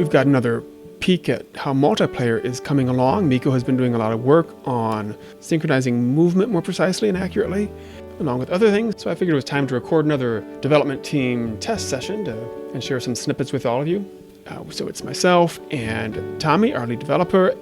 we've got another peek at how multiplayer is coming along. Mikko has been doing a lot of work on synchronizing movement more precisely and accurately, along with other things. So I figured it was time to record another development team test session and share some snippets with all of you. So it's myself and Tommi, our lead developer,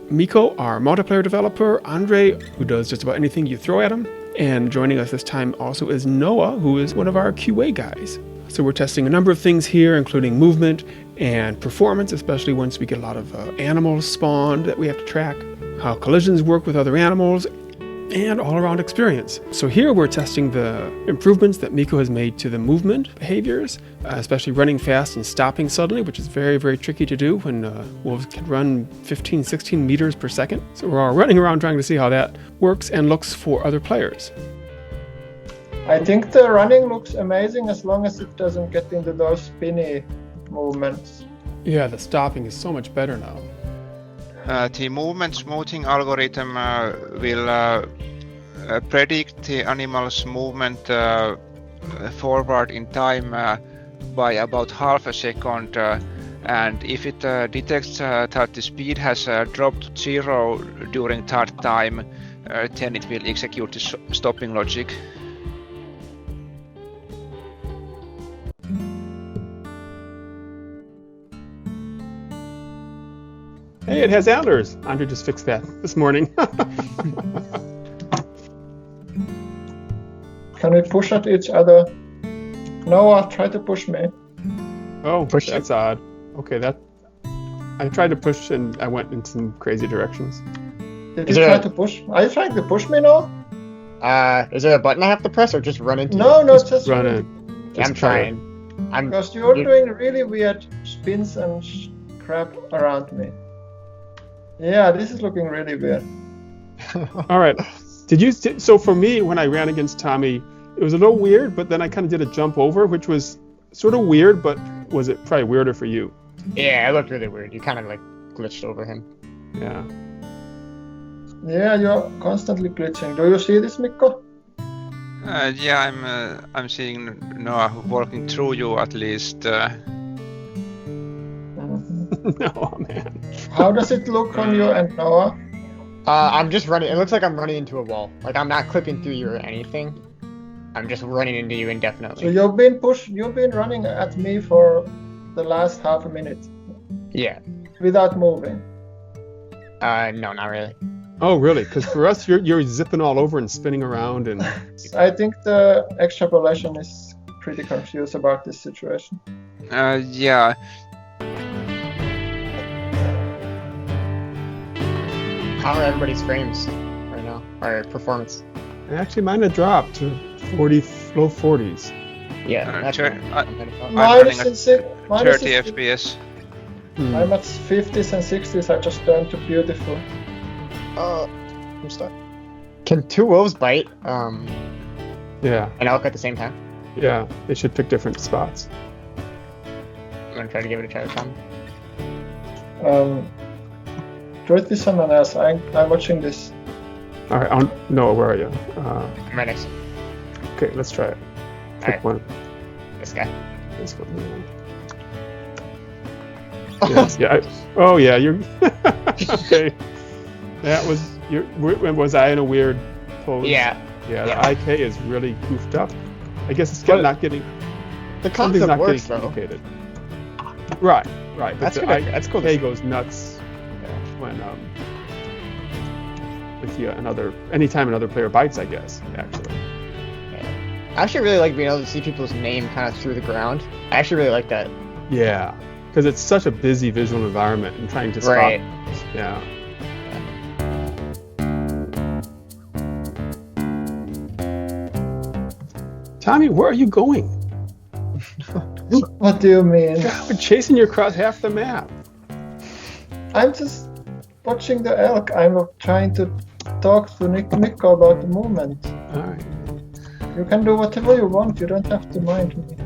Mikko, our multiplayer developer, Andre, who does just about anything you throw at him, and joining us this time also is Noah, who is one of our QA guys. So we're testing a number of things here, including movement and performance, especially once we get a lot of animals spawned that we have to track, how collisions work with other animals, and all-around experience. So here we're testing the improvements that Mikko has made to the movement behaviors, especially running fast and stopping suddenly, which is very, very tricky to do when wolves can run 15, 16 meters per second. So we're all running around trying to see how that works and looks for other players. I think the running looks amazing as long as it doesn't get into those spinny movements. Yeah, the stopping is so much better now. The movement smoothing algorithm will predict the animal's movement forward in time by about half a second, and if it detects that the speed has dropped to 0 during that time, then it will execute the stopping logic. Hey, it has antlers. Andre just fixed that this morning. Can we push at each other? Noah, try to push me. Oh, that's odd. Okay, I tried to push and I went in some crazy directions. Did you try to push? Are you trying to push me now? Is there a button I have to press or just run into No, it? no, just run it. I'm trying. Because you're doing really weird spins and crap around me. Yeah, this is looking really weird. All right. So for me, when I ran against Tommi, it was a little weird, but then I kind of did a jump over, which was sort of weird, but was it probably weirder for you? Yeah, it looked really weird. You kind of like glitched over him. Yeah. Yeah, you're constantly glitching. Do you see this, Mikko? Yeah, I'm seeing Noah walking through you at least. No, man. How does it look on your end, Noah? I'm just running. It looks like I'm running into a wall. Like I'm not clipping through you or anything. I'm just running into you indefinitely. So you've been running at me for the last half a minute. Yeah. Without moving. No, not really. Oh, really? Because for us, you're zipping all over and spinning around and. I think the extrapolation is pretty confused about this situation. Yeah. How are everybody's frames right now? Or performance? Actually, mine had dropped to low 40s. Yeah, that's I'm Mine running at 30 FPS. I'm at 50s and 60s. I just turned to beautiful. I'm stuck. Can two wolves bite? Yeah. An elk at the same time? Yeah, they should pick different spots. I'm gonna try to give it a try this time. Do it with someone else. I'm watching this. All right, Noah, where are you? I'm right next. Okay, let's try it. Pick Alright. one. This guy. This one. Yes, yeah. Oh, yeah. You're okay. That was was I in a weird pose? Yeah. Yeah. Yeah. The IK is really goofed up. I guess it's not getting. The Something's concept not works getting though. communicated. Right. But That's the good. That's cool. IK goes nuts when with anytime another player bites. I guess actually. I actually really like being able to see people's name kind of through the ground. I actually really like that. Yeah, because it's such a busy visual environment and trying to spot. Right. Yeah. Tommi, where are you going? What do you mean? I've been chasing you across half the map. I'm just watching the elk. I'm trying to talk to Mikko about the movement. All right. You can do whatever you want. You don't have to mind me.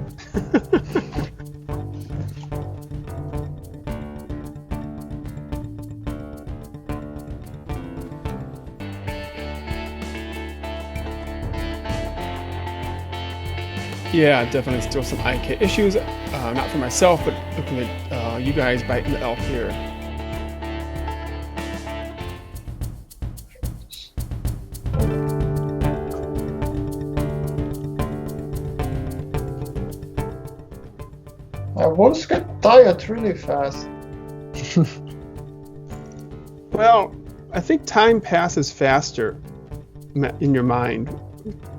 Yeah, definitely still some IK issues. Not for myself, but looking at you guys biting the elk here. Wolves get tired really fast. Well, I think time passes faster in your mind,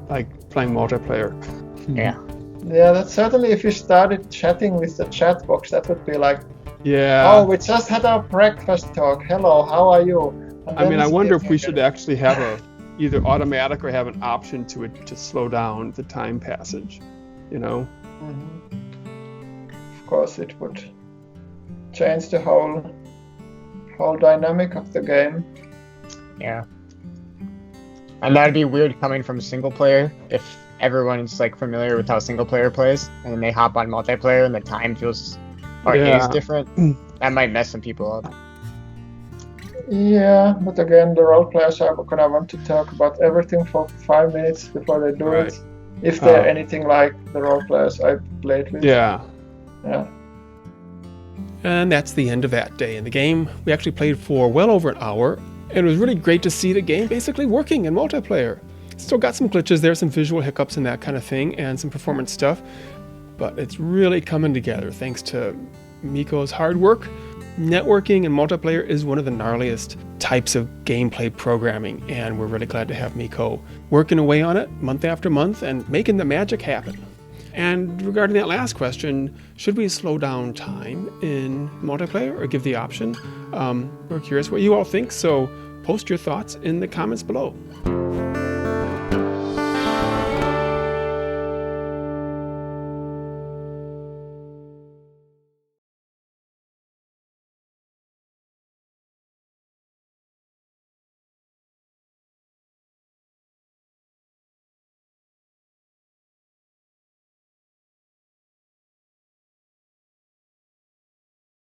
like playing multiplayer. Yeah. Yeah, that's certainly if you started chatting with the chat box, that would be like, Yeah. oh, we just had our breakfast talk. Hello, how are you? And I mean, then I it's wonder if we different. should actually have either automatic or have an option to slow down the time passage, you know? Mhm. Of course, it would change the whole dynamic of the game. Yeah. And that'd be weird coming from single player if everyone's like familiar with how single player plays, and then they hop on multiplayer and the time feels or Yeah. is different. That might mess some people up. Yeah, but again, the role players are gonna want to talk about everything for 5 minutes before they do Right. it. If they're anything like the role players I played with. Yeah. Yeah. And that's the end of that day in the game. We actually played for well over an hour, and it was really great to see the game basically working in multiplayer. Still got some glitches there, some visual hiccups and that kind of thing, and some performance stuff, but it's really coming together thanks to Mikko's hard work. Networking and multiplayer is one of the gnarliest types of gameplay programming, and we're really glad to have Mikko working away on it month after month and making the magic happen. And regarding that last question, should we slow down time in multiplayer or give the option? We're curious what you all think, so post your thoughts in the comments below.